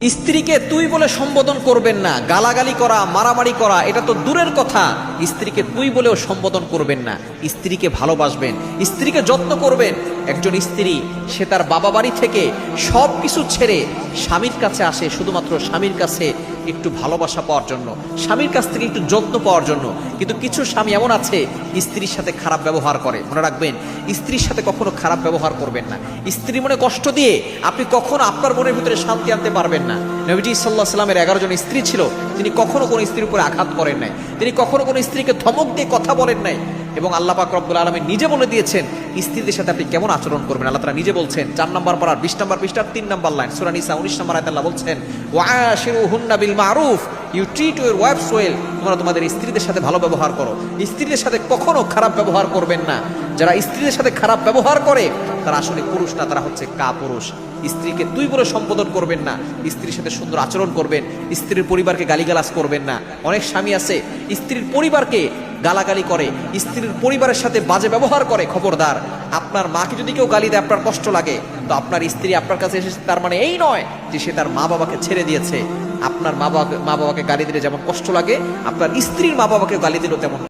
স্ত্রীকে তুই বলে সম্বোধন করবেন না। গালাগালি করা, মারামারি করা এটা তো দূরের কথা, স্ত্রীকে তুই বলেও সম্বোধন করবেন না। স্ত্রীকে ভালোবাসবেন, স্ত্রীকে যত্ন করবেন। একজন স্ত্রী সে তার বাবা বাড়ি থেকে সব কিছু ছেড়ে স্বামীর কাছে আসে শুধুমাত্র স্বামীর কাছে একটু ভালোবাসা পাওয়ার জন্য, স্বামীর কাছ থেকে একটু যত্ন পাওয়ার জন্য। কিন্তু কিছু স্বামী এমন আছে স্ত্রীর সাথে খারাপ ব্যবহার করে। মনে রাখবেন, স্ত্রীর সাথে কখনো খারাপ ব্যবহার করবেন না। স্ত্রী মনে কষ্ট দিয়ে আপনি কখনো আপনার মনের ভিতরে শান্তি আনতে পারবেন না। নবীজি সাল্লাল্লাহু আলাইহি সাল্লামের 11 জন স্ত্রী ছিল, তিনি কখনো কোনো স্ত্রীর উপরে আঘাত করেন নাই, তিনি কখনো কোনো স্ত্রীকে ধমক দিয়ে কথা বলেন নাই। এবং আল্লাহ পাক রব্বুল আলামিন নিজে বলে দিয়েছেন স্ত্রীদের সাথে আপনি কেমন আচরণ করবেন। আল্লাহ তাআলা নিজে বলছেন 4 নম্বর পারার 20 নম্বর পৃষ্ঠার 3 নম্বর লাইন, সূরা নিসা 19 নম্বর আয়াতে আল্লাহ বলছেন ওয়াশিরুহুন্না বিল মারুফ, you treat your wives well. তোমরা তোমাদের স্ত্রীদের সাথে ভালো ব্যবহার করো, স্ত্রীদের সাথে কখনো খারাপ ব্যবহার করবেন না। যারা স্ত্রীদের সাথে খারাপ ব্যবহার করে তারা আসলে পুরুষ না, তারা হচ্ছে কাপুরুষ। স্ত্রীকে তুই বলে সম্বোধন করবেন না, স্ত্রীর সাথে সুন্দর আচরণ করবেন, স্ত্রীর পরিবারকে গালিগালাজ করবেন না। অনেক স্বামী আছে স্ত্রীর পরিবারকে গালাগালি করে, স্ত্রীর পরিবারের সাথে বাজে ব্যবহার করে। খবরদার, আপনার মাকে যদি কেউ গালি দেয় আপনার কষ্ট লাগে, তো আপনার স্ত্রী আপনার কাছে এসেছে তার মানে এই নয় যে সে তার মা বাবাকে ছেড়ে দিয়েছে। আপনার মা বাবাকে গালি দিলে যেমন কষ্ট লাগে, আপনার স্ত্রীর মা বাবাকে গালি দিলেও তেমন